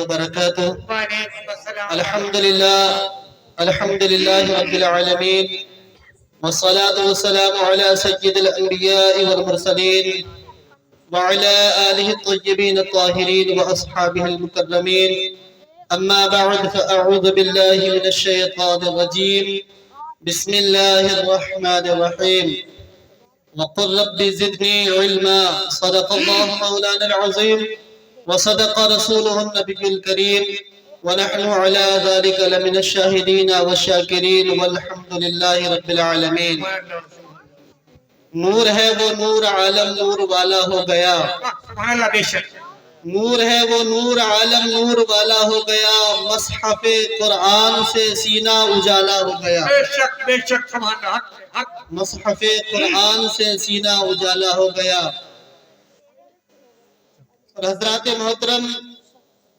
وبركاته. الحمد لله رب العالمين، والصلاة والسلام على سيد الأنبياء والمرسلين وعلى آله الطيبين الطاهرين وأصحابه المكرمين. أما بعد، فأعوذ بالله من الشيطان الرجيم. بسم الله الرحمن الرحيم. وقل رب زدني علما. صدق الله مولانا العظيم وصدق رسوله النبي الكريم، ونحن على ذلك لمن الشاهدين والشاكرين، والحمد لله رب العالمين. نور ہے وہ نور، عالم نور والا ہو گیا. نور ہے وہ نور، عالم نور والا ہو گیا. مصحف قرآن سے سینہ اجالا ہو گیا. بے شک سبحان اللہ. مصحف قرآن سے سینہ اجالا ہو گیا. اور حضرات محترم،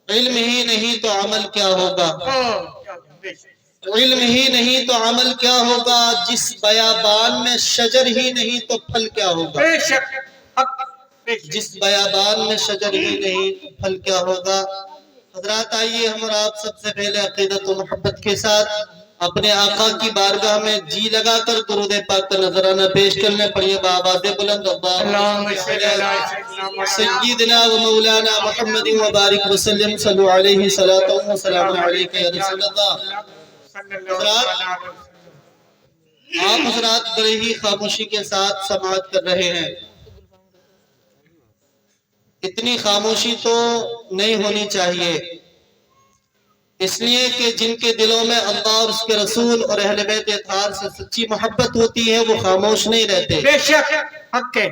علم ہی نہیں تو عمل کیا ہوگا؟ علم ہی نہیں تو عمل کیا ہوگا؟ جس بیابان میں شجر ہی نہیں تو پھل کیا ہوگا؟ بے شک جس بیابان میں شجر ہی نہیں تو پھل کیا ہوگا؟ حضرات آئیے ہم اور آپ سب سے پہلے عقیدت و محبت کے ساتھ اپنے آقا کی بارگاہ میں جی لگا کر درود پاک کا نذرانہ پیش کرنے پڑیے بآواز بلند. اللہم صلی علی سیدنا و مولانا محمد و بارک وسلم. صلو علیہ صلاۃ و سلام علیک یا رسول اللہ. آپ حضرات بڑے ہی خاموشی کے ساتھ سماعت کر رہے ہیں. اتنی خاموشی تو نہیں ہونی چاہیے، اس لیے کہ جن کے دلوں میں اللہ اور اس کے رسول اور اہل بیت اطہار سے سچی محبت ہوتی ہے وہ خاموش نہیں رہتے. بے شک حق ہے.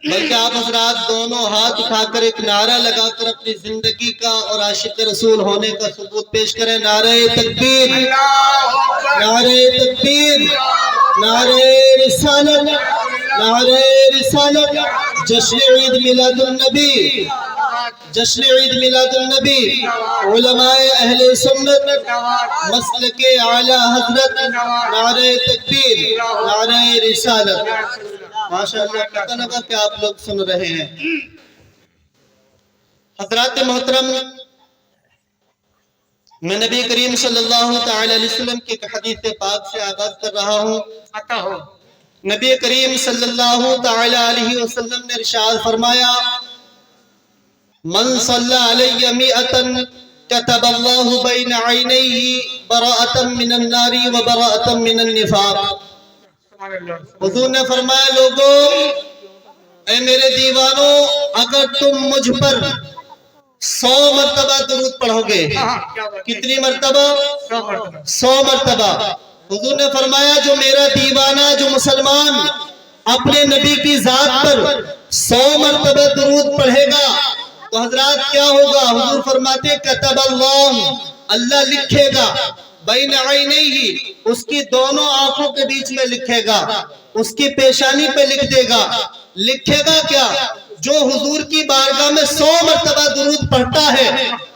بلکہ آپ حضرات دونوں ہاتھ اٹھا کر ایک نعرہ لگا کر اپنی زندگی کا اور عاشق رسول ہونے کا ثبوت پیش کریں. نعرہ تکبیر، نعرہ تکبیر، نعرہ رسالت، نعرہ رسالت. جشن عید میلاد النبی، جشن عید میلاد النبی. علماء اہل سنت، مسلک اعلی حضرت. نعرہ تکبیر، نعرہ رسالت. ماشاءاللہ پتہ لگا کہ آپ لوگ سن رہے ہیں. حضرات محترم، میں نبی کریم صلی اللہ تعالی علیہ وسلم کی ایک حدیث پاک سے آغاز کر رہا ہوں. نبی کریم صلی اللہ تعالی علیہ وسلم نے ارشاد فرمایا: من صلی علی مئتا کتب اللہ بین عینیہ براءۃ من النار و براءۃ من النفاق. حضور نے فرمایا لوگوں، اے میرے دیوانوں، اگر تم مجھ پر 100 مرتبہ درود پڑھو گے. کتنی مرتبہ؟ 100 مرتبہ. حضور نے فرمایا جو میرا دیوانہ، جو مسلمان اپنے نبی کی ذات پر 100 مرتبہ درود پڑھے گا تو حضرات کیا ہوگا؟ حضور فرماتے کتب اللہ لکھے گا بین عینیہ، اس کی دونوں آنکھوں کے بیچ میں لکھے گا، اس کی پیشانی پہ لکھ دے گا. لکھے گا کیا؟ جو حضور کی بارگاہ میں 100 مرتبہ درود پڑھتا ہے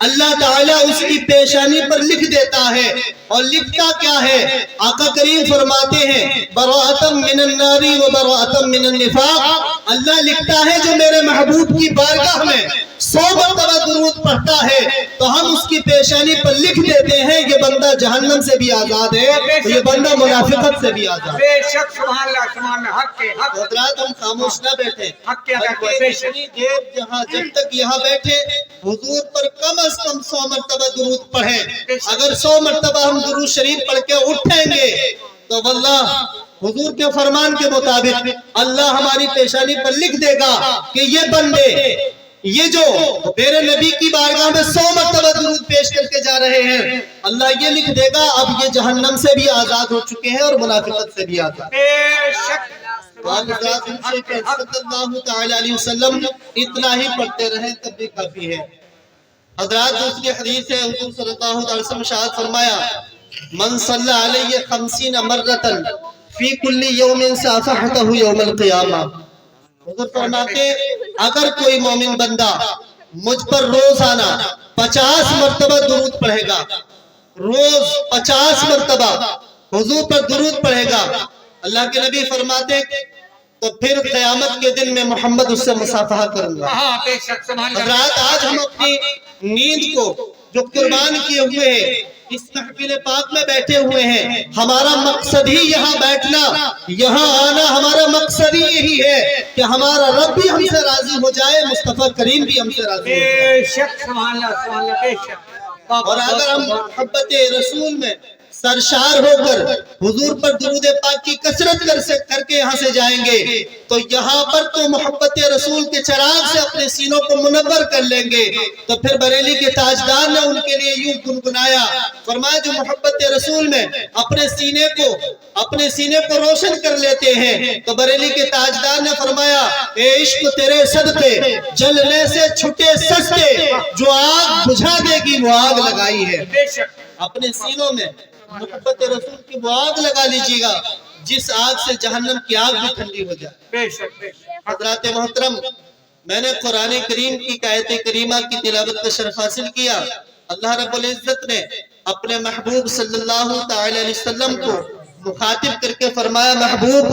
اللہ تعالیٰ اس کی پیشانی پر لکھ دیتا ہے. اور لکھتا کیا ہے؟ آقا کریم فرماتے ہیں براءۃ من النار و براءۃ من النفاق. اللہ لکھتا ہے جو میرے محبوب کی بارگاہ میں 100 مرتبہ درود پڑھتا ہے تو ہم اس کی پیشانی پر لکھ دیتے ہیں یہ بندہ جہنم سے بھی آزاد ہے، یہ بندہ منافقت سے بھی آزاد ہے. بے شک سبحان اللہ سبحان اللہ. حق ہے حق. حضرات ہم خاموش نہ بیٹھے، اتنی دیر جب تک یہاں بیٹھے حضور پر کم از کم 100 مرتبہ درود پڑھیں. اگر 100 مرتبہ ہم درود شریف پڑھ کے اٹھیں گے تو واللہ حضور کے فرمان کے مطابق اللہ ہماری پیشانی پر لکھ دے گا کہ یہ بندے، یہ جو میرے نبی کی بارگاہ میں 100 مرتبہ درود پیش کر کے جا رہے ہیں، اللہ یہ لکھ دے گا اب یہ جہنم سے بھی آزاد ہو چکے ہیں اور منافقت سے بھی آزاد. بے شک صلی اللہ تعالی علیہ وسلم اتنا ہی پڑھتے رہیں تب بھی کافی ہے. حضرات دوسری حدیث ہے، حضور صلی اللہ علیہ وسلم ارشاد فرمایا من صلی علیہ 50 مرۃ فی کل یوم صافحتہ یوم القیامہ. حضور فرماتے اگر کوئی مومن بندہ مجھ پر روزانہ 50 مرتبہ درود پڑھے گا، روز 50 مرتبہ حضور پر درود پڑھے گا، اللہ کے نبی فرماتے تو پھر قیامت کے دن میں محمد اس سے مصافحہ کروں گا۔ ہاں بے شک سبحان اللہ۔ حضرات آج ہم اپنی نیند کو جو قربان کیے ہوئے ہیں اس محفل پاک میں بیٹھے ہوئے ہیں، ہمارا مقصد ہی یہاں بیٹھنا، یہاں آنا ہمارا مقصد ہی یہی ہے کہ ہمارا رب بھی ہم سے راضی ہو جائے، مصطفیٰ کریم بھی ہم سے راضی ہو جائے۔ بے شک سبحان اللہ سبحان اللہ بے شک۔ اور اگر ہم محبت رسول میں سرشار ہو کر حضور پر درود پاک کی کثرت کر کے یہاں سے جائیں گے تو یہاں پر تو محبت رسول کے چراغ سے اپنے سینوں کو منور کر لیں گے۔ تو پھر بریلی کے تاجدار نے ان کے لیے یوں گنگنایا، فرمایا جو محبت رسول میں اپنے سینے کو روشن کر لیتے ہیں، تو بریلی کے تاجدار نے فرمایا اے عشق تیرے صدقے جلنے سے چھٹے سستے، جو آگ بجھا دے گی وہ آگ لگائی ہے۔ بے شک اپنے سینوں میں محبت رسول کی وہ آگ لگا لیجیے گا جس آگ سے جہنم کی آگ بھی ٹھنڈی ہو جائے۔ بے شک بے شک۔ حضرات محترم، میں نے قرآن کریم کی آیت کریمہ کی تلاوت کا شرف حاصل کیا۔ اللہ رب العزت نے اپنے محبوب صلی اللہ تعالی علیہ وسلم کو مخاطب کر کے فرمایا، محبوب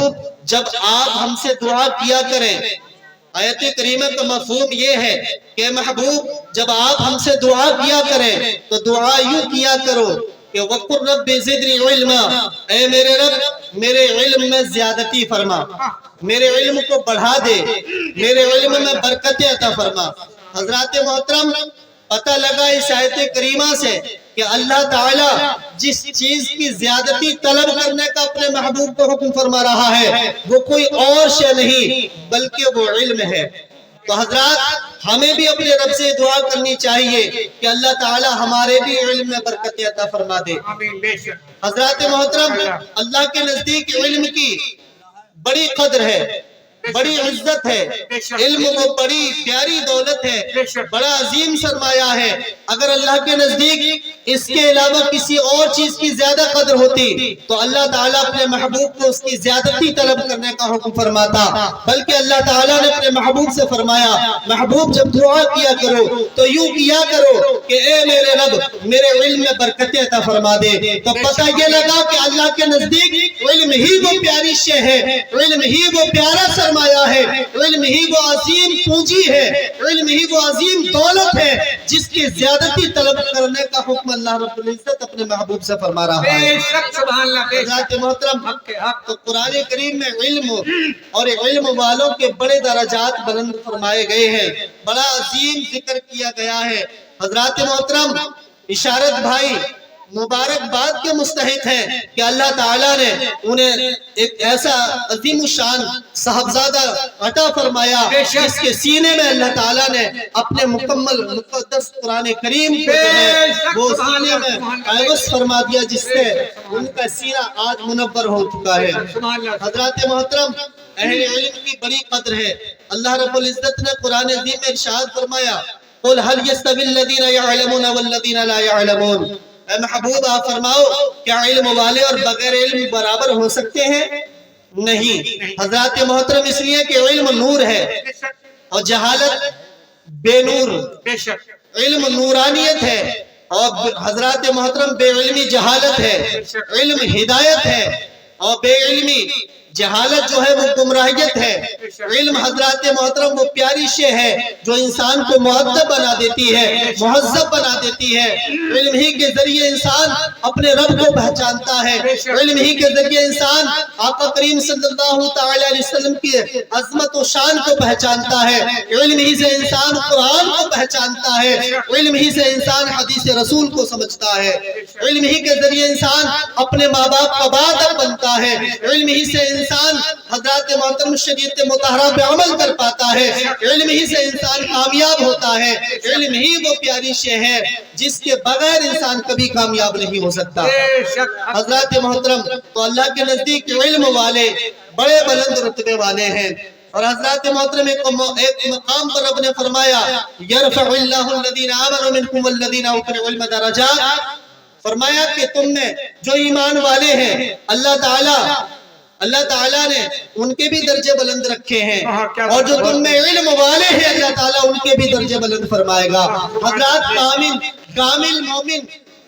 جب آپ ہم سے دعا کیا کریں، آیت کریمہ کا مفہوم یہ ہے کہ محبوب جب آپ ہم سے دعا کیا کریں تو دعا یوں کیا کرو کہ وَقُلْ رَبِّ زِدْنِي عِلْمًا، اے میرے رب میرے علم میں زیادتی فرما، میرے علم کو بڑھا دے، میرے علم میں برکتیں عطا فرما۔ حضرات محترم، پتہ لگا اس آیت کریمہ سے کہ اللہ تعالیٰ جس چیز کی زیادتی طلب کرنے کا اپنے محبوب کو حکم فرما رہا ہے وہ کوئی اور شے نہیں بلکہ وہ علم ہے۔ تو حضرات ہمیں بھی اپنے رب سے دعا کرنی چاہیے کہ اللہ تعالیٰ ہمارے بھی علم میں برکت عطا فرما دے۔ آمین بے شک۔ حضرات محترم، اللہ کے نزدیک علم کی بڑی قدر ہے، بڑی عزت ہے، علم وہ بڑی پیاری دولت ہے، بڑا عظیم سرمایہ ہے۔ اگر اللہ کے نزدیک اس کے علاوہ کسی اور چیز کی زیادہ قدر ہوتی تو اللہ تعالیٰ اپنے محبوب کو اس کی زیادتی طلب کرنے کا حکم فرماتا، بلکہ اللہ تعالیٰ نے اپنے محبوب سے فرمایا محبوب جب دعا کیا کرو تو یوں کیا کرو کہ اے میرے رب میرے علم میں برکتیں عطا فرما دے۔ تو پتہ یہ لگا کہ اللہ کے نزدیک علم ہی وہ پیاری شے ہے، علم ہی وہ پیارا سرمایہ ہے، علم ہی وہ عظیم پونجی ہے، علم ہی وہ عظیم دولت ہے جس کی زیادتی طلب کرنے کا حکم اللہ رب العزت اپنے محبوب سے فرما رہا ہے۔ بے شک سبحان اللہ بے شک۔ حضرات محترم، حق کے حق۔ تو قرآن کریم میں علم اور علم والوں کے بڑے درجات بلند فرمائے گئے ہیں، بڑا عظیم ذکر کیا گیا ہے۔ حضرات محترم، اشارت بھائی مبارکباد کے مستحق ہیں کہ اللہ تعالیٰ نے انہیں ایک ایسا عظیم الشان صاحبزادہ عطا فرمایا جس کے سینے میں اللہ تعالیٰ نے اپنے مکمل مقدس قرآن کریم کو وہ سینے میں عوض فرما دیا جس سے ان کا سینہ آج منور ہو چکا ہے۔ حضرات محترم، اہل علم کی بڑی قدر ہے۔ اللہ رب العزت نے قرآن عظیم میں ارشاد فرمایا قُلْ هَلْ يَسْتَوِي الَّذِينَ يَعْلَمُونَ وَالَّذِينَ لَا يَعْلَمُونَ، اے محبوب آپ فرماؤ کیا علم والے اور بغیر علم برابر ہو سکتے ہیں؟ نہیں۔ حضرات محترم، اس لیے کہ علم نور ہے اور جہالت بے نور، بے شک۔ علم نورانیت ہے اور حضرات محترم بے علمی جہالت ہے، علم ہدایت ہے اور بے علمی جہالت جو ہے وہ گمراہیت ہے۔ علم حضرات محترم وہ پیاری شے ہے جو انسان کو مؤدب بنا دیتی ہے، مہذب بنا دیتی ہے۔ علم ہی کے ذریعے انسان اپنے رب کو پہچانتا ہے، علم ہی کے ذریعے انسان آقا کریم صلی اللہ تعالی علیہ وسلم کی عظمت و شان کو پہچانتا ہے، علم ہی سے انسان قرآن کو پہچانتا ہے، علم ہی سے انسان حدیث رسول کو سمجھتا ہے، علم ہی کے ذریعے انسان اپنے ماں باپ کا بادر بنتا ہے، علم ہی سے انسان حضرات محترم شریعت مطہرہ پہ عمل کر پاتا ہے، علم ہی سے انسان کامیاب ہوتا ہے۔ علم ہی وہ پیاری شے ہے جس کے بغیر انسان کبھی کامیاب نہیں ہو سکتا۔ حضرات محترم، تو اللہ کے نزدیک علم والے بڑے بلند رتبے والے ہیں۔ اور حضرات محترم ایک مقام پر رب نے فرمایا یرفع اللہ الذین آمنوا منکم والذین اوتوا العلم درجات، فرمایا کہ تم میں جو ایمان والے ہیں اللہ تعالیٰ نے ان کے بھی درجے بلند رکھے ہیں، اور جو تم میں علم والے ہیں اللہ تعالیٰ ان کے بھی درجے بلند فرمائے گا۔ حضرات کامل مومن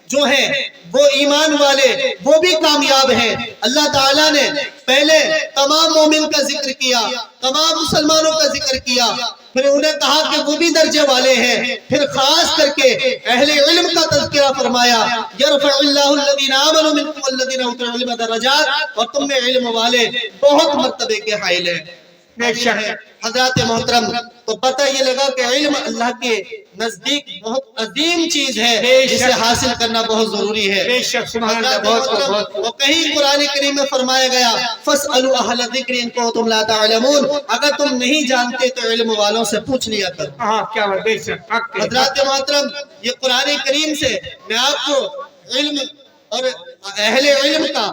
جو ہیں وہ ایمان والے وہ بھی کامیاب ہیں۔ اللہ تعالیٰ نے پہلے تمام مومن کا ذکر کیا، تمام مسلمانوں کا ذکر کیا، پھر انہیں کہا کہ وہ بھی درجے والے ہیں، پھر خاص کر کے اہل علم کا تذکرہ فرمایا، یرفع اللہ الذین آمنوا منکم والذین اوتوا العلم درجات، اور تم میں علم والے بہت مرتبے کے حائل ہیں۔ بے شک حضرات محترم، تو پتہ یہ لگا کہ علم اللہ کے نزدیک بہت عظیم چیز ہے جسے حاصل کرنا بہت ضروری ہے۔ بے شک سبحان اللہ، بہت بہت وہ کہیں قرآن کریم میں فرمایا گیا فَاسْأَلُوا أَهْلَ الذِّكْرِ إِن كُنتُمْ لَا تَعْلَمُونَ، اگر تم نہیں جانتے تو علم والوں سے پوچھ لیا کرو۔ ہاں کیا بات، بے شک حق ہے۔ حضرات محترم، یہ قرآن کریم سے میں آپ کو علم اور اہل علم کا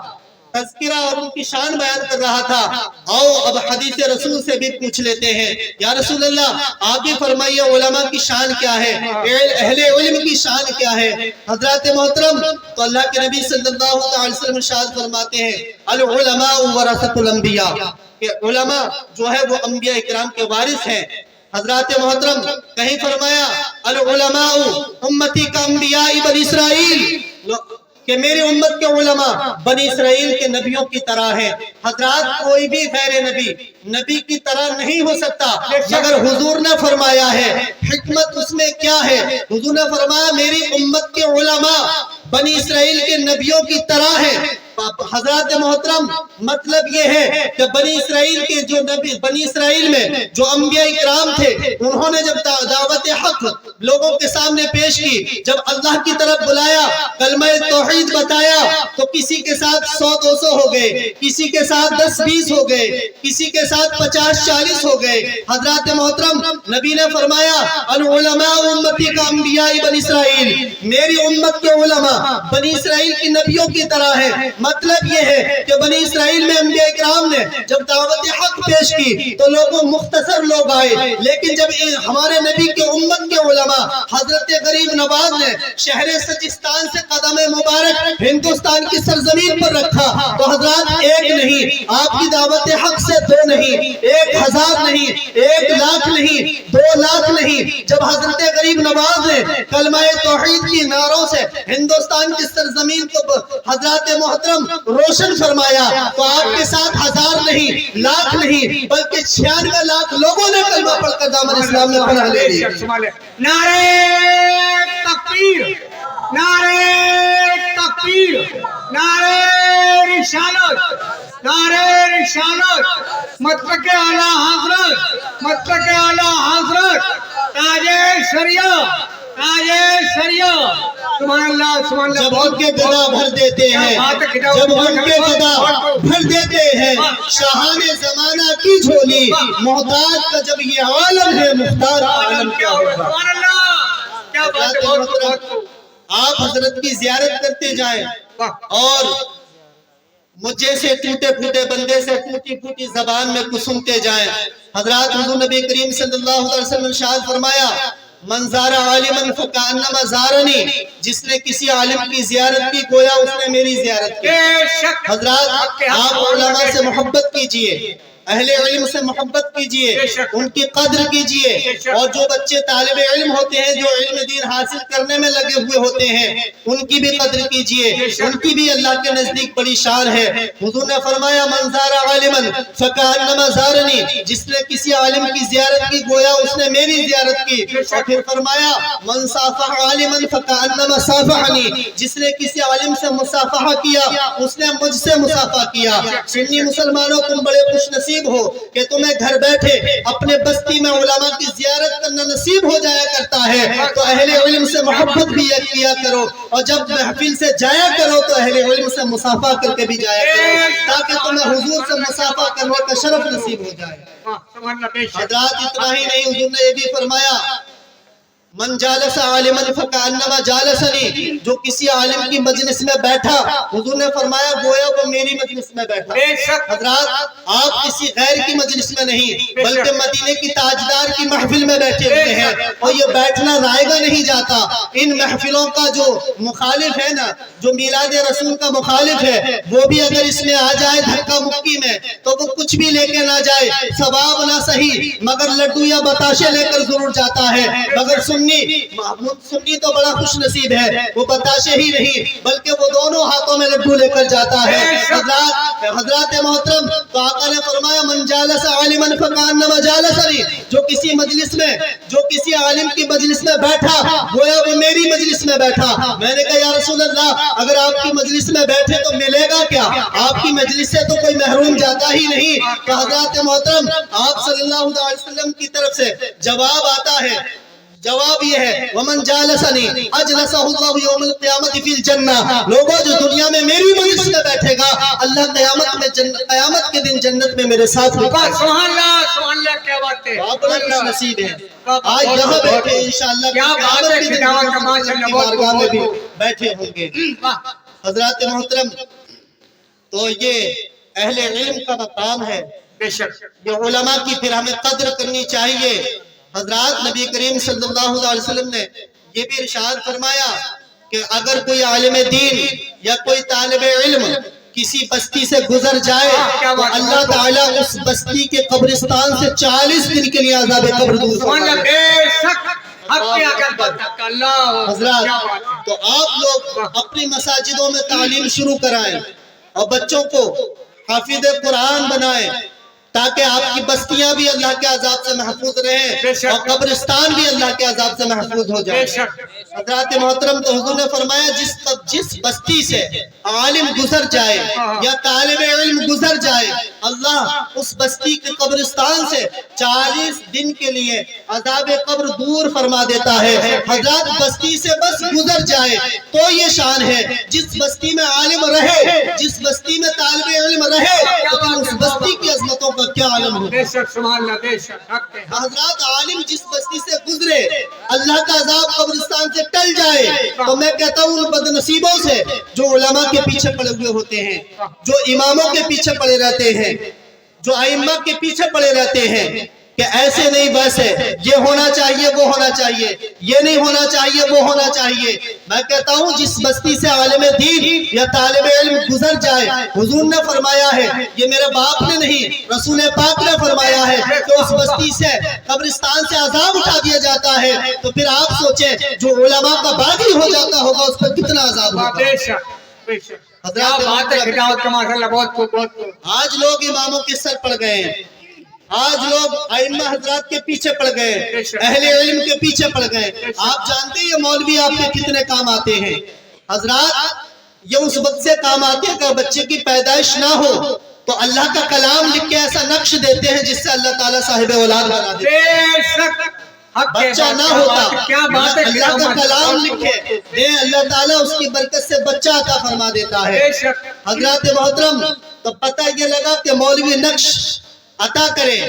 تذکرہ اور ان کی شان بیان کر رہا تھا۔ آؤ اب حدیث رسول سے بھی پوچھ لیتے ہیں، یا رسول اللہ آپ ہی فرمائیے علماء کی شان کیا ہے، اہل علم کی شان کیا ہے؟ حضرات محترم، تو اللہ کے نبی صلی اللہ علیہ وسلم ارشاد فرماتے ہیں العلماء ورثۃ الانبیاء، کہ علماء جو ہے وہ انبیاء اکرام کے وارث ہیں۔ حضرات محترم، کہیں فرمایا العلماء امتی کا انبیاء بنی اسرائیل، کہ میری امت کے علماء بنی اسرائیل کے نبیوں کی طرح ہیں۔ حضرات کوئی بھی غیر نبی کی طرح نہیں ہو سکتا، مگر حضور نے فرمایا ہے، حکمت اس میں کیا ہے؟ حضور نے فرمایا میری امت کے علماء بنی اسرائیل کے نبیوں کی طرح ہیں۔ حضرات محترم، مطلب یہ ہے کہ بنی اسرائیل کے جو نبی، بنی اسرائیل میں جو انبیاء اکرام تھے، انہوں نے جب دعوت حق لوگوں کے سامنے پیش کی، جب اللہ کی طرف بلایا، کلمہ توحید بتایا، تو کسی کے ساتھ 100-200 ہو گئے، کسی کے ساتھ 10-20 ہو گئے، کسی کے ساتھ 50-40 ہو گئے۔ حضرات محترم، نبی نے فرمایا العلماء امتی کا انبیاء بنی اسرائیل، میری امت کے علماء بنی اسرائیل کی نبیوں کی طرح ہے۔ مطلب یہ ہے کہ بنی اسرائیل میں انبیاء اکرام نے جب دعوت حق پیش کی تو لوگوں مختصر لوگ آئے، لیکن جب ہمارے نبی کے امت کے علماء حضرت غریب نواز نے شہر سجستان سے قدم مبارک ہندوستان کی سرزمین پر رکھا، تو حضرات ایک نہیں، آپ کی دعوت حق سے 2 نہیں، 1000 نہیں، 1 لاکھ نہیں، 2 لاکھ نہیں، جب حضرت غریب نواز نے کلمہ توحید کی نعروں سے ہندوستان کی سرزمین کو حضرات محترم روشن فرمایا، تو آپ کے ساتھ 1000 نہیں، لاکھ نہیں، بلکہ 96 لاکھ لوگوں نے کلمہ پڑھ کر دامن اسلام میں پناہ لے لی۔ نعرہ تکبیر، نعرہ تکبیر، نعرہ رسالت، نعرہ رسالت، مطلق اعلی حضرت، مطلق اعلی حضرت، تاج شریعت، تاج شریعت، سبحان اللہ سبحان اللہ۔ جب ان کے گدا بھر دیتے ہیں، جب ان کے گدا بھر دیتے ہیں، شاہان زمانہ کی جھولی، محتاج کا جب یہ عالم ہے، مختار عالم کیا ہوگا؟ سبحان اللہ، کیا بات ہے، بہت بہت۔ آپ حضرت کی زیارت کرتے جائیں اور مجھ جیسے ٹوٹے پھوٹے بندے سے ٹوٹی پھوٹی زبان میں کچھ سنتے جائیں۔ حضرات حضور نبی کریم صلی اللہ علیہ وسلم نے ارشاد فرمایا من زار عالما فکأنما زارنی، جس نے کسی عالم کی زیارت کی گویا اس نے میری زیارت کی۔ حضرات آپ علماء سے محبت کیجئے، اہل علم سے محبت کیجئے، ان کی قدر کیجئے، اور جو بچے طالب علم ہوتے ہیں جو علم دین حاصل کرنے میں لگے ہوئے ہوتے ہیں ان کی بھی قدر کیجئے، ان کی بھی اللہ کے نزدیک بڑی شان ہے۔ حضور نے فرمایا من زار عالما فکأنما زارنی، جس نے کسی عالم کی زیارت کی گویا اس نے میری زیارت کی، اور پھر فرمایا من صافح عالما فکأنما صافحنی، جس نے کسی عالم سے مصافحہ کیا اس نے مجھ سے مصافحہ کیا۔ سنی مسلمانوں تم بڑے خوش نصیب ہو کہ تمہیں گھر بیٹھے اپنے بستی میں علماء کی زیارت کرنا نصیب ہو جایا کرتا ہے، تو اہل علم سے محبت بھی کیا کرو، اور جب محفل سے جایا کرو تو اہل علم سے مصافحہ کر کے بھی جایا کرو، تاکہ تمہیں حضور سے مصافحہ کرنے کا شرف نصیب ہو جائے۔ حضرات اتنا ہی نہیں، حضور نے یہ بھی فرمایا من جالس عالما فکأنما جالسنی، جو کسی عالم کی مجلس میں بیٹھا حضور نے فرمایا گویا وہ میری مجلس میں بیٹھا۔ حضرات آپ کسی غیر کی مجلس میں نہیں بلکہ مدینے کی تاجدار کی محفل میں بیٹھے ہوئے ہیں، اور یہ بیٹھنا رائے گا نہیں جاتا۔ ان محفلوں کا جو مخالف ہے نا، جو میلاد رسول کا مخالف ہے، وہ بھی اگر اس میں آ جائے دھکا مکی میں تو وہ کچھ بھی لے کے نہ جائے، ثواب نہ صحیح مگر لڈو یا بتاشے لے کر ضرور جاتا ہے، مگر سنی تو بڑا خوش نصیب ہے، وہ بتاشے ہی نہیں بلکہ وہ دونوں ہاتھوں میں لڈو لے کر جاتا ہے۔ حضرات محترم، تو آقا نے فرمایا من جالس عالما فکانما جالسنی، جو کسی مجلس میں، جو کسی عالم کی مجلس میں بیٹھا گویا وہ میری مجلس میں بیٹھا۔ میں نے کہا یا رسول اللہ اگر آپ کی مجلس میں بیٹھے تو ملے گا کیا؟ آپ کی مجلس سے تو کوئی محروم جاتا ہی نہیں۔ تو حضرات محترم آپ صلی اللہ علیہ وسلم کی طرف سے جواب آتا ہے، جواب یہ ہے ومن جالسنی اجلسہ اللہ یوم القیامت فی الجنہ، لوگوں جو دنیا میں میری مجلس میں بیٹھے گا اللہ قیامت کے دن جنت میں میرے ساتھ ہوگا۔ سبحان اللہ، سبحان اللہ، کیا بات ہے، آپ بڑے خوش نصیب ہیں، آج یہاں بیٹھے انشاءاللہ کیا بات ہے، خداوند کا ماشاءاللہ بارگاہ میں بھی بیٹھے ہوں گے۔ حضرات محترم، تو یہ اہل علم کا مقام ہے، بے شک یہ علماء کی پھر ہمیں قدر کرنی چاہیے۔ حضرات نبی کریم صلی اللہ علیہ وسلم نے یہ بھی ارشاد فرمایا کہ اگر کوئی عالم دین یا کوئی طالب علم کسی بستی سے گزر جائے تو اللہ تعالیٰ اس بستی کے قبرستان سے 40 دن کے لیے عذاب قبر دور سبحان اللہ، فرمائے۔ بے شک حق کیا کرتا اللہ۔ حضرات تو آپ لوگ اپنی مساجدوں میں تعلیم شروع کرائیں اور بچوں کو حافظ قرآن بنائیں تاکہ آپ کی بستیاں بھی اللہ کے عذاب سے محفوظ رہیں اور قبرستان بھی اللہ کے عذاب سے محفوظ ہو جائے۔ حضرات محترم، تو حضور نے فرمایا جس بستی سے عالم گزر جائے یا طالب علم گزر جائے اللہ اس بستی کے قبرستان سے 40 دن کے لیے عذاب قبر دور فرما دیتا ہے۔ حضرات بستی سے بس گزر جائے تو یہ شان ہے، جس بستی میں عالم رہے، جس بستی میں طالب علم رہے تو اس بستی کی عظمتوں کا کیا عالم ہو۔ بے شک سبحان اللہ، بے شک حق ہے۔ حضرات عالم جس بستی سے گزرے اللہ کا عذاب قبرستان سے ٹل جائے تو میں کہتا ہوں ان بد نصیبوں سے جو علماء کے پیچھے پڑے ہوئے ہوتے ہیں، جو اماموں کے پیچھے پڑے رہتے ہیں، جو ائمہ کے پیچھے پڑے رہتے ہیں کہ ایسے نہیں ویسے، یہ ہونا چاہیے وہ ہونا چاہیے، یہ نہیں ہونا چاہیے وہ ہونا چاہیے۔ میں کہتا ہوں جس بستی سے عالم دین یا طالب علم گزر جائے، حضور نے فرمایا ہے، یہ میرے باپ نے نہیں رسول پاک نے فرمایا ہے کہ اس بستی سے قبرستان سے عذاب اٹھا دیا جاتا ہے، تو پھر آپ سوچیں جو علماء کا باغی ہو جاتا ہوگا اس پر کتنا عذاب ہوگا۔ بے شک بے شک، کیا بات ہے، خداوند کا ماشاءاللہ بہت خوب۔ آج لوگ اماموں کے سر پڑ گئے ہیں، آج لوگ ائمہ حضرات کے پیچھے پڑ گئے، اہل علم کے پیچھے پڑ گئے۔ آپ جانتے ہیں یہ مولوی آپ کے کتنے کام آتے ہیں؟ حضرات یہ اس وقت سے کام آتے ہیں کہ بچے کی پیدائش نہ ہو تو اللہ کا کلام لکھ کے ایسا نقش دیتے ہیں جس سے اللہ تعالیٰ صاحب اولاد بنا دیتے ہیں۔ بے شک بچہ نہ ہوتا، کیا بات ہے، اللہ کا کلام لکھے دے اللہ تعالیٰ اس کی برکت سے بچہ عطا فرما دیتا ہے۔ بے شک حضرات محترم، تو پتہ یہ لگا کہ مولوی نقش عطا کرے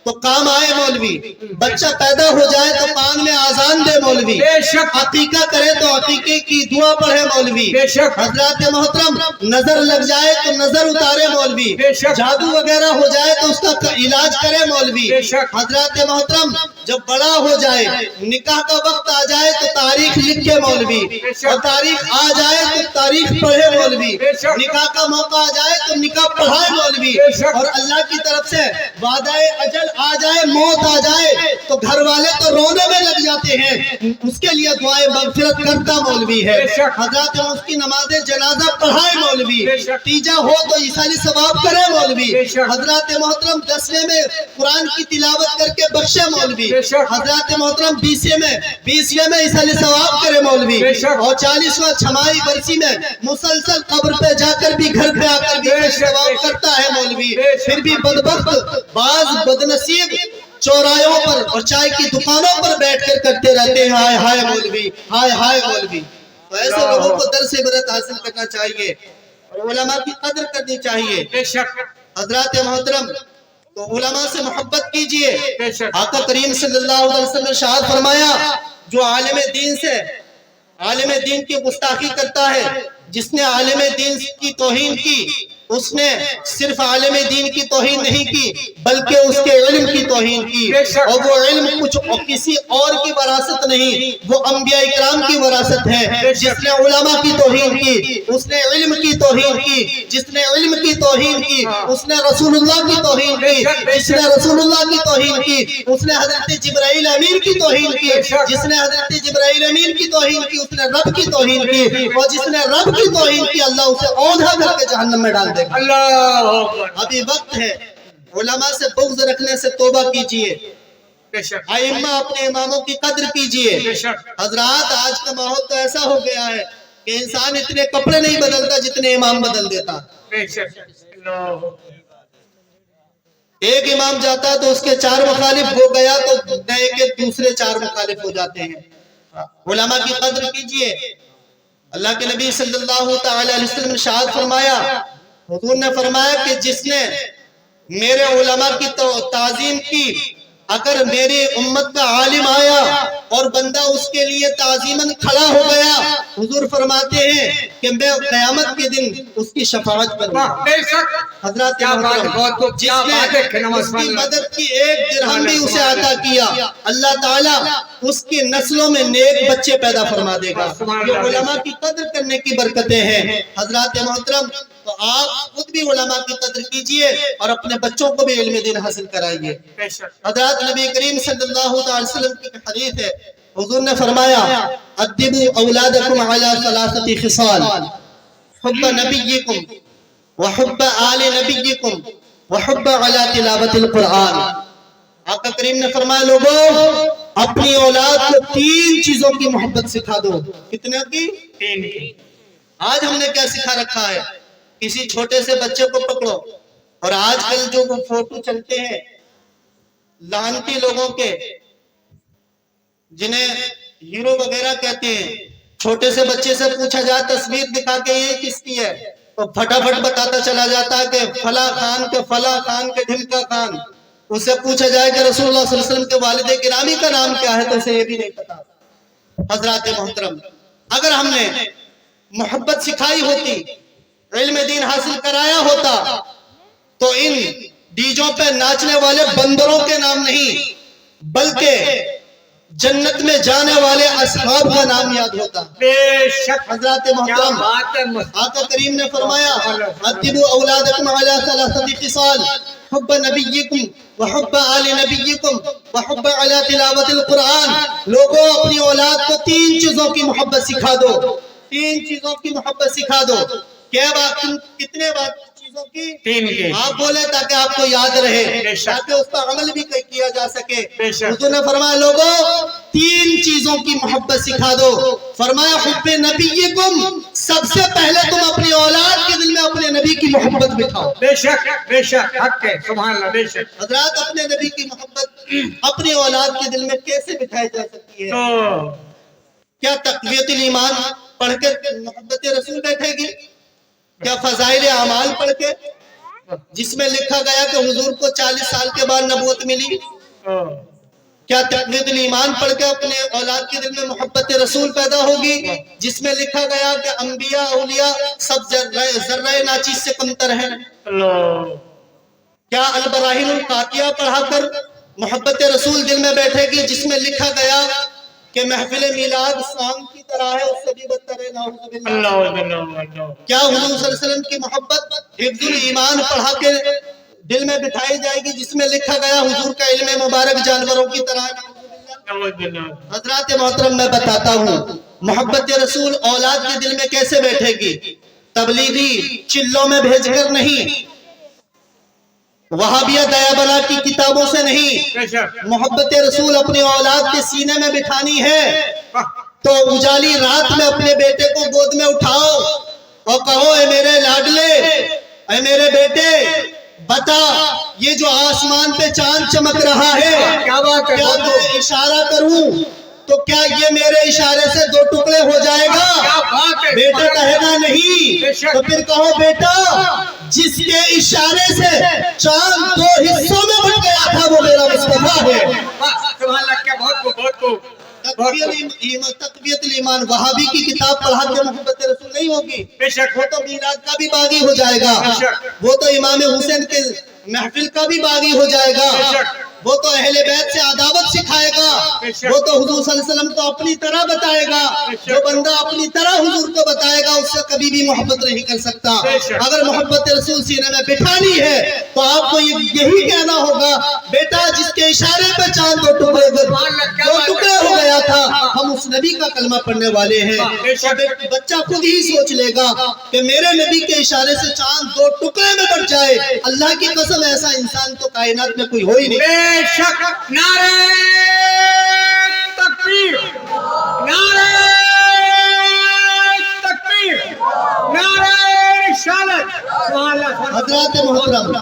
تو کام آئے مولوی، بچہ پیدا ہو جائے تو کان میں آذان دے مولوی، بے شک عقیقہ کرے تو عقیقے کی دعا پڑھے مولوی، بے شک حضرات محترم نظر لگ جائے تو نظر اتارے مولوی، بے شک جادو وغیرہ ہو جائے تو اس کا علاج کرے مولوی، بے شک حضرات محترم جب بڑا ہو جائے نکاح کا وقت آ جائے تو تاریخ لکھے مولوی، اور تاریخ آ جائے تو تاریخ پڑھے مولوی، نکاح کا موقع آ جائے تو نکاح پڑھائے مولوی، اور اللہ کی طرف سے وعدہ اجل آ جائے، موت آ جائے تو گھر والے تو رونے میں لگ جاتے ہیں، اس کے لیے دعائیں مغفرت کرتا مولوی ہے۔ حضرات اس کی نماز جنازہ پڑھائے مولوی، تیجا ہو تو عیسائی ثواب کرے مولوی، حضرات محترم 10ویں میں قرآن کی تلاوت کر کے بخشے مولوی، حضرات محترم 20ویں میں عیسائی ثواب کرے مولوی، اور 40واں چھمائی برسی میں مسلسل قبر پہ جا کر بھی گھر پہ آ کر بھی ثواب کرتا ہے مولوی۔ پھر بھی بدبخت بعض بدنصیب چوراہوں پر اور چائے کی دکانوں پر بیٹھ کر کرتے رہتے ہیں ہائے ہائے مولوی، ہائے ہائے مولوی۔ تو ایسے لوگوں کو درس عبرت حاصل کرنا چاہیے اور علماء کی قدر کرنی چاہیے۔ بے شک حضرات محترم تو علماء سے محبت کیجئے۔ بے شک آقا کریم صلی اللہ علیہ وسلم نے ارشاد فرمایا جو عالم دین کی گستاخی کرتا ہے، جس نے عالم دین کی توہین کی اس نے صرف عالم دین کی توہین نہیں کی بلکہ اس کے علم کی توہین کی، اور وہ علم کچھ کسی اور کی وراثت نہیں، وہ انبیاء اکرام کی وراثت ہے۔ جس نے علماء کی توہین کی اس نے علم کی توہین کی، جس نے علم کی توہین کی اس نے رسول اللہ کی توہین کی، جس نے رسول اللہ کی توہین کی اس نے حضرت جبرائیل امین کی توہین کی، جس نے حضرت جبرائیل امین کی توہین کی اس نے رب کی توہین کی، اور جس نے رب کی توہین کی اللہ اسے اوندھا کر کے جہنم میں ڈال دے گا۔ اللہ اکبر۔ ابھی وقت ہے، علماء سے بغض رکھنے سے توبہ کیجئے، بے شک ائمہ اپنے اماموں کی قدر کیجئے۔ بے شک حضرات آج کا ماحول تو ایسا ہو گیا ہے کہ انسان اتنے کپڑے نہیں بدلتا جتنے امام بدل دیتا۔ بے شک اللہ ایک امام جاتا تو اس کے 4 مخالف، وہ گیا تو نئے کے دوسرے 4 مخالف ہو جاتے ہیں۔ علماء کی قدر کیجئے۔ اللہ کے نبی صلی اللہ تعالی علیہ وسلم نے ارشاد فرمایا، حضور نے فرمایا کہ جس نے میرے علماء کی تعظیم کی، اگر میری امت کا عالم آیا اور بندہ اس کے لیے تعظیماً کھڑا ہو گیا، حضور فرماتے ہیں کہ میں قیامت کے دن اس کی شفاعت کروں گا۔ بے شک حضرات کیا بات ہے، بہت خوب، کیا بات ہے کہ اس کی مدد کی 1 درہم بھی اسے عطا کیا، اللہ تعالیٰ اس کی نسلوں میں نیک بچے پیدا فرما دے گا۔ یہ علماء کی قدر کرنے کی برکتیں ہیں۔ حضرات محترم، تو آپ خود بھی علماء کی قدر کیجئے اور اپنے بچوں کو بھی علم دین حاصل کرائیے۔ بے شک حضرات نبی کریم صلی اللہ علیہ وسلم کی حدیث ہے، حضور نے فرمایا ادبوا اولادکم علی 3 خصال، حب نبیکم وحب آل نبیکم وحب علی تلاوت القرآن۔ آقا کریم نے فرمایا لوگوں اپنی اولاد کو 3 چیزوں کی محبت سکھا دو۔ کتنے کی؟ 3 کی۔ آج ہم نے کیا سکھا رکھا ہے؟ کسی چھوٹے سے بچے کو پکڑو، اور آج کل جو وہ فوٹو چلتے ہیں لعنتی لوگوں کے، جنہیں ہیرو وغیرہ کہتے ہیں، چھوٹے سے بچے سے پوچھا جائے تصویر دکھا کے یہ کس کی ہے تو پھٹافٹ بتاتا چلا جاتا ہے کہ فلاں خان کے فلاں خان کے ڈھمکا خان۔ اس سے پوچھا جائے کہ رسول اللہ صلی اللہ علیہ وسلم کے والد گرامی کا نام کیا ہے تو اسے یہ بھی نہیں پتا۔ حضرات محترم، اگر ہم نے محبت سکھائی ہوتی، علم دین حاصل کرایا ہوتا، تو ان ڈیجوں پہ ناچنے والے بندروں کے نام نہیں بلکہ جنت میں جانے والے اصحاب کا نام یاد ہوتا۔ بے شک حضرات کیا محترم، بات ہے۔ آقا کریم نے فرمایا ادبوا اولادکم علی 3 خصال، حب نبیکم وحب آل نبیکم وحب علی تلاوت القرآن۔ لوگوں اپنی اولاد کو 3 چیزوں کی محبت سکھا دو، 3 چیزوں کی محبت سکھا دو۔ کیا بات؟ کتنے بات چیزوں کی؟ 3 کی۔ آپ بولے تاکہ آپ کو یاد رہے، تاکہ اس کا عمل بھی کیا جا سکے۔ حضور نے فرمایا لوگوں 3 چیزوں کی محبت سکھا دو۔ فرمایا حب نبیکم، سب سے پہلے تم اپنی اولاد کے دل میں اپنے نبی کی محبت بٹھاؤ۔ بے شک بے شک حق ہے، سبحان اللہ۔ بے شک حضرات اپنے نبی کی محبت اپنی اولاد کے دل میں کیسے بٹھائی جا سکتی ہے؟ تو کیا تقویت الایمان پڑھ کے محبت رسول بیٹھے گی؟ کیا فضائل اعمال پڑھ کے، جس میں لکھا گیا کہ حضور کو 40 سال کے بعد نبوت ملی؟ کیا تقویت الایمان پڑھ کے اپنے اولاد کے دل میں محبت رسول پیدا ہوگی، جس میں لکھا گیا کہ انبیاء اولیاء سب ذرہ ناچیز سے کمتر ہیں؟ کیا البراہین القاطعہ پڑھا کر محبت رسول دل میں بیٹھے گی، جس میں لکھا گیا کہ محفل میلاد سانگ کی طرح ہے، اس سے بھی بدتر ہے؟ نعوذ باللہ۔ کیا حضور صلی اللہ علیہ وسلم کی محبت حفظ الایمان پڑھا کے دل میں بٹھائی جائے گی، جس میں لکھا گیا حضور کا علم مبارک جانوروں کی طرح ہے؟ حضرات محترم، میں بتاتا ہوں محبت رسول اولاد کے دل میں کیسے بیٹھے گی۔ تبلیغی چلوں میں بھیج کر نہیں، وہابیہ دیا بنا کی کتابوں سے نہیں، محبت رسول اپنی اولاد کے سینے میں بٹھانی ہے تو اجالی رات میں اپنے بیٹے کو گود میں اٹھاؤ اور کہو اے میرے لاڈلے، اے میرے بیٹے، بتا یہ جو آسمان پہ چاند چمک رہا ہے کیا بات ہے؟ کیا میں اشارہ کروں تو کیا یہ میرے اشارے سے 2 ٹکڑے ہو جائے گا؟ بیٹا کہے گا نہیں، تو پھر کہو بیٹا جس کے اشارے سے چاند 2 حصوں میں بٹ گیا تھا وہ میرا مصطفیٰ ہے۔ تقویت الایمان وہابی کی کتاب پڑھا کے محبت رسول نہیں ہوگی. بے شک. وہ تو میلاد کا بھی باغی ہو جائے گا, وہ تو امام حسین کے محفل کا بھی باغی ہو جائے گا, وہ تو اہل بیت سے عداوت سکھائے گا, وہ تو حضور صلی اللہ علیہ وسلم کو اپنی طرح بتائے گا. جو بندہ اپنی طرح حضور کو بتائے گا اس سے کبھی بھی محبت نہیں کر سکتا. اگر محبت رسول سینے میں بٹھانی ہے تو آپ کو یہی کہنا ہوگا, بیٹا جس کے اشارے پہ چاند دو ٹکڑے ہو گیا تھا, ہم اس نبی کا کلمہ پڑھنے والے ہیں. بچہ خود ہی سوچ لے گا کہ میرے نبی کے اشارے سے چاند دو ٹکڑے میں بٹ جائے, اللہ کی قسم ایسا انسان تو کائنات میں کوئی ہو ہی نہیں. بے شک. نعرہ تکبیر, نعرہ تکبیر, نعرہ رسالت. سبحان اللہ. حضرات محترم,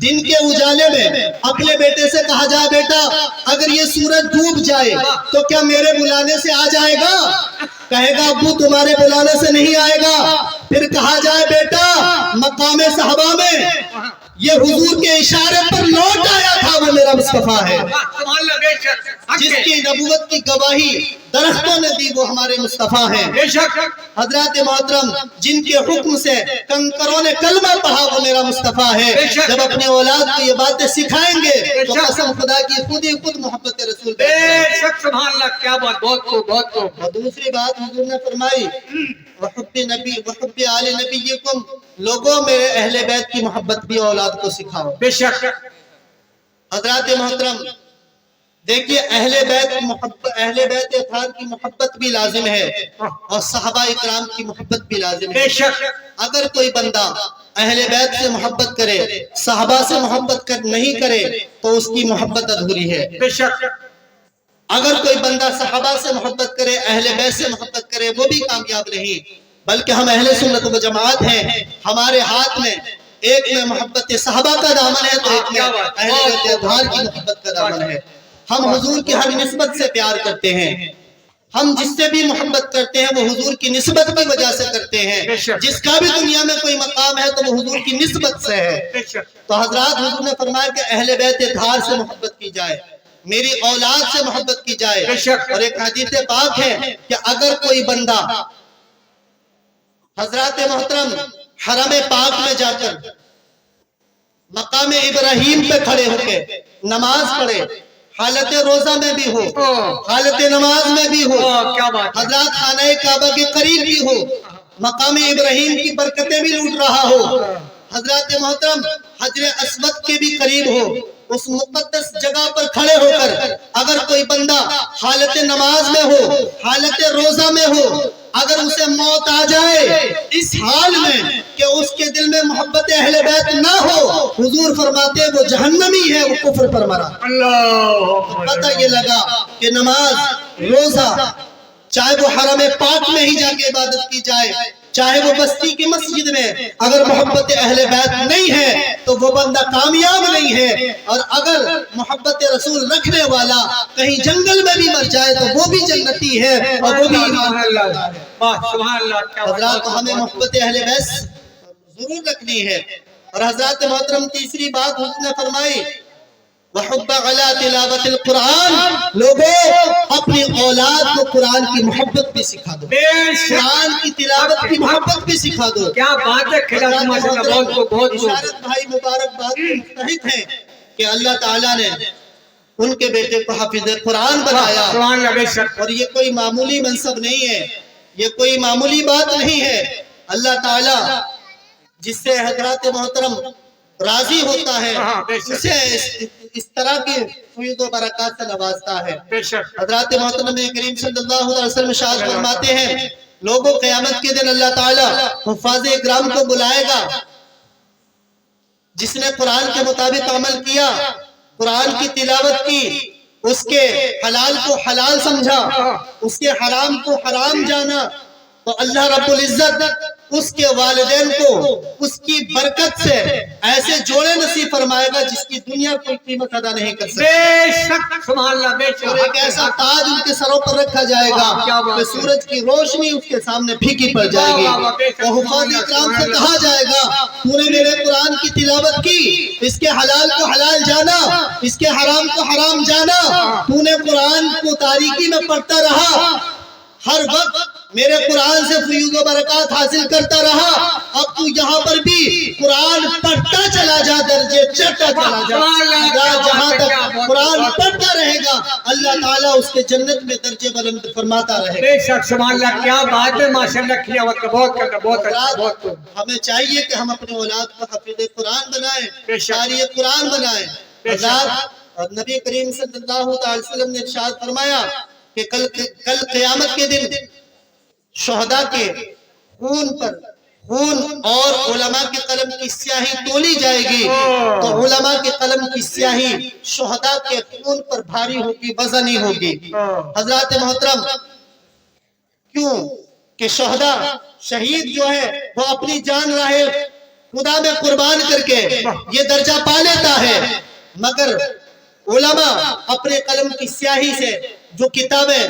دن کے اجالے میں اپنے بیٹے سے کہا جائے بیٹا اگر یہ سورج ڈوب جائے تو کیا میرے بلانے سے آ جائے گا؟ کہے گا ابو تمہارے بلانے سے نہیں آئے گا. پھر کہا جائے بیٹا مقام صحابہ میں یہ حضور کے اشارے پر لوٹ آیا تھا, وہ میرا مصطفیٰ ہے. سبحان اللہ. بے شک. جس کی نبوت کی گواہی درختوں نے دی وہ ہمارے مصطفیٰ ہیں. بے شک. حضرات محترم, جن کے حکم سے کنکروں نے کلمہ پڑھا وہ میرا مصطفیٰ ہے. جب اپنے اولاد کو یہ باتیں سکھائیں گے تو قسم خدا کی خود ہی خود محبت رسول. بے شک. سبحان اللہ. کیا بات. بہت خوب, بہت خوب. اور دوسری بات حضور نے فرمائی وحب نبی وحب آل نبیکم, لوگوں میرے اہل بیت کی محبت بھی اولاد کو سکھاؤ. بے شک. حضرات محترم دیکھیے اہل بیت اطہار کی محبت بھی لازم ہے اور صحابہ اکرام کی محبت بھی لازم ہے. بے شک. اگر کوئی بندہ اہل بیت سے محبت کرے صحابہ سے محبت نہیں کرے تو اس کی محبت ادھوری ہے. بے شک. اگر کوئی بندہ صحابہ سے محبت کرے اہل بیت سے محبت کرے وہ بھی کامیاب نہیں. بلکہ ہم اہل سنت و جماعت ہیں, ہمارے ہاتھ میں ایک میں محبت صحابہ کا دامن ہے تو ایک میں اہل بیت اطہار کی محبت کا دامن ہے. ہم حضور کی ہر نسبت سے پیار کرتے ہیں, ہم جس سے بھی محبت کرتے ہیں وہ حضور کی نسبت کی وجہ سے کرتے ہیں. جس کا بھی دنیا میں کوئی مقام ہے تو وہ حضور کی نسبت سے ہے. تو حضرات حضور نے فرمایا کہ اہل بیت اطہار سے محبت کی جائے, میری اولاد سے محبت کی جائے. اور ایک حدیث پاک ہے کہ اگر کوئی بندہ حضرات محترم حرم پاک میں جا کر مقام ابراہیم پہ کھڑے ہو کے نماز پڑھے, حالت روزہ میں بھی ہو حالت نماز میں بھی ہو, حضرات خانہ کعبہ کے قریب بھی ہو, مقام ابراہیم کی برکتیں بھی لوٹ رہا ہو, حضرات محترم حجر اسود کے بھی قریب ہو, اس مقدس جگہ پر کھڑے ہو کر اگر کوئی بندہ حالت نماز میں ہو حالت روزہ میں ہو, اگر اسے موت آ جائے اس حال میں کہ اس کے دل میں محبت اہل بیت نہ ہو, حضور فرماتے ہیں وہ جہنمی ہے, وہ کفر پر مرا. پتہ یہ لگا کہ نماز روزہ چاہے وہ حرم پاک میں ہی جا کے عبادت کی جائے چاہے وہ بستی کی مسجد میں, اگر محبت اہل بیت نہیں ہے تو وہ بندہ کامیاب نہیں ہے. اور اگر محبت رسول رکھنے والا کہیں جنگل میں بھی مر جائے تو وہ بھی جنتی ہے اور وہ بھی ایمان ہے. حضرات ہمیں محبت اہل بیت ضرور رکھنی ہے. اور حضرات محترم تیسری بات حضور نے فرمائی وحب علی تلاوت القرآن, لوگوں اپنی اولاد کو قرآن کی محبت بھی سکھا دو, قرآن کی تلاوت کی محبت بھی سکھا دو. کیا بات ہے. اشارت بھائی مبارک بات کے مستحق ہیں کہ اللہ تعالیٰ نے ان کے بیٹے کو حافظ قرآن بنایا. اور یہ کوئی معمولی منصب نہیں ہے, یہ کوئی معمولی بات نہیں ہے. اللہ تعالیٰ جس سے حضرات محترم راضی ہوتا ہے اسے اس طرح کی فیض و برکات سے نوازتا ہے. حضرات محترم کریم صلی اللہ علیہ وسلم ارشاد فرماتے ہیں لوگوں قیامت کے دن اللہ تعالیٰ حفاظ اکرام کو بلائے گا, جس نے قرآن کے مطابق عمل کیا, قرآن کی تلاوت کی, اس کے حلال کو حلال سمجھا, اس کے حرام کو حرام جانا, تو اللہ رب العزت اس کے والدین کو اس کی برکت سے ایسے جوڑے نصیب فرمائے گا جس کی دنیا کوئی قیمت ادا نہیں کر سکتی. بے شک سبحان اللہ بے شک. اور ایک ایسا تاج ان کے سروں پر رکھا جائے گا کہ سورج کی روشنی اس کے سامنے پھیکی پڑ جائے گی. اور حفاظ اکرام سے کہا جائے گا تو نے میرے قرآن کی تلاوت کی, اس کے حلال کو حلال جانا, اس کے حرام کو حرام جانا, تو نے قرآن کو تاریکی میں پڑھتا رہا, ہر وقت میرے قرآن سے فیوز و برکات حاصل کرتا رہا. اب تو یہاں پر بھی قرآن پڑھتا چلا جا, درجے چڑھتا چلا جا. جہاں تک قرآن پڑھتا رہے گا اللہ تعالیٰ اس کے جنت میں درجے بلند فرماتا رہے گا. بے شک سبحان اللہ, کیا بات ہے ماشاءاللہ, کیا بہت کرنا بہت اچھا بہت. ہمیں چاہیے کہ ہم اپنے اولاد کو حافظ قرآن بنائیں, شاری قرآن بنائیں. اور نبی کریم صلی اللہ علیہ وسلم نے ارشاد فرمایا کہ کل قیامت کے دن شہداء کے خون اور علماء کے قلم کی سیاہی تولی جائے گی, تو علماء کے قلم کی سیاہی شہداء کے خون پر بھاری ہوگی, وزنی ہوگی. حضرات محترم, کیوں کہ شہداء شہید جو ہے وہ اپنی جان راہ خدا میں قربان کر کے یہ درجہ پا لیتا ہے, مگر علماء اپنے قلم کی سیاہی سے جو کتابیں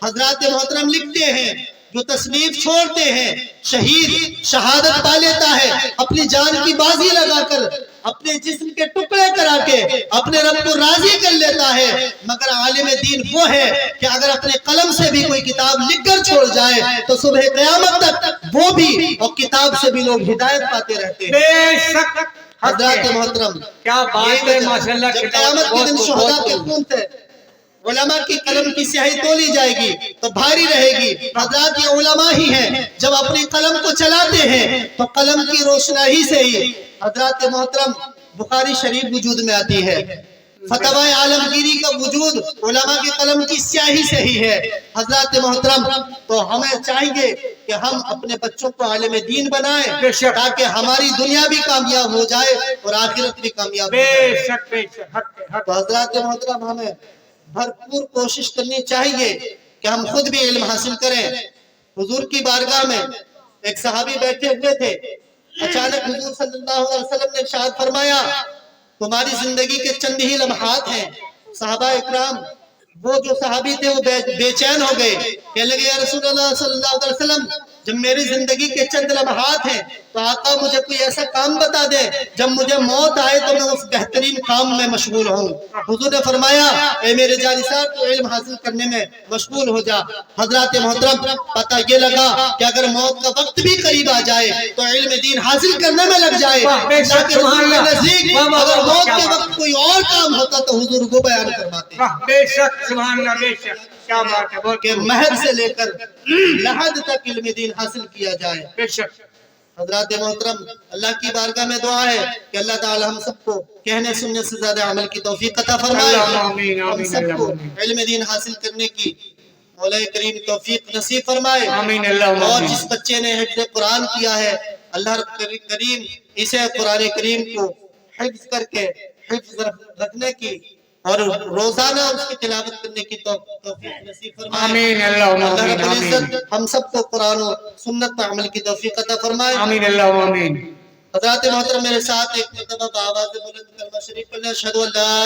حضرات محترم لکھتے ہیں, جو تصنیف چھوڑتے ہیں, شہید شہادت پا لیتا ہے اپنی جان کی بازی لگا کر, اپنے جسم کے ٹکڑے کرا کے اپنے رب کو راضی کر لیتا ہے. مگر عالم دین وہ ہے کہ اگر اپنے قلم سے بھی کوئی کتاب لکھ کر چھوڑ جائے تو صبح قیامت تک وہ بھی اور کتاب سے بھی لوگ ہدایت پاتے رہتے ہیں. بے شک حضرات محترم, کیا بات ہے ماشاءاللہ. جب قیامت کے دن شہداء کے خون سے علماء کی قلم کی سیاہی تولی جائے گی تو بھاری رہے گی. حضرات یہ علماء ہی ہیں جب اپنی قلم کو چلاتے ہیں تو قلم کی روشنائی سے ہی حضرات محترم بخاری شریف وجود میں آتی ہے. فتوی عالمگیری کا وجود علماء کی قلم کی سیاہی سے ہی ہے. حضرات محترم, تو ہمیں چاہیے کہ ہم اپنے بچوں کو عالم دین بنائیں تاکہ ہماری دنیا بھی کامیاب ہو جائے اور آخرت بھی کامیاب ہو جائے. بے شک بے شک. تو حضرات محترم, ہمیں بھرپور کوشش کرنی چاہیے کہ ہم خود بھی علم حاصل کریں. حضور کی بارگاہ میں ایک صحابی بیٹھے ہوئے تھے, اچانک حضور صلی اللہ علیہ وسلم نے ارشاد فرمایا تمہاری زندگی کے چند ہی لمحات ہیں. صحابہ اکرام وہ جو صحابی تھے وہ بے چین ہو گئے, کہنے لگے یا رسول اللہ صلی اللہ علیہ وسلم جب میری زندگی کے چند لمحات ہیں تو آقا مجھے کوئی ایسا کام بتا دے جب مجھے موت آئے تو میں اس بہترین کام میں مشغول ہوں. حضور نے فرمایا اے میرے جانثار تو علم حاصل کرنے میں مشغول ہو جا. حضرات محترم, پتہ یہ لگا کہ اگر موت کا وقت بھی قریب آ جائے تو علم دین حاصل کرنے میں لگ جائے, تاکہ حضور کے نزدیک اگر موت کے وقت کوئی اور کام ہوتا تو حضور کو بیان فرماتے. بے شک سبحان اللہ, بے شک. کیا بات ہے کہ مہد سے لے کر لحد تک علم دین حاصل کیا جائے. بے شک. حضرات محترم, اللہ کی بارگاہ میں دعا ہے کہ اللہ تعالی ہم سب کو کہنے سننے سے زیادہ عمل کی توفیق عطا فرمائے. ہم سب کو علم دین حاصل کرنے کی مولا کریم توفیق نصیب فرمائے. اور جس بچے نے حفظ قرآن کیا ہے اللہ رب کریم اسے قرآن کریم کو حفظ کر کے حفظ رکھنے کی اور روزانہ اس کی تلاوت کرنے کی توفیق نصیب فرمائے. آمین اللہم اللہ آمین. رب العزت ہم سب کو قرآن و سنت پر عمل کی توفیق عطا فرمائے. آمین اللہم آمین. حضرات محترم, میرے ساتھ ایک مرتبہ بآواز بلند کلمہ شریف پڑھنا, اشہدو ان لا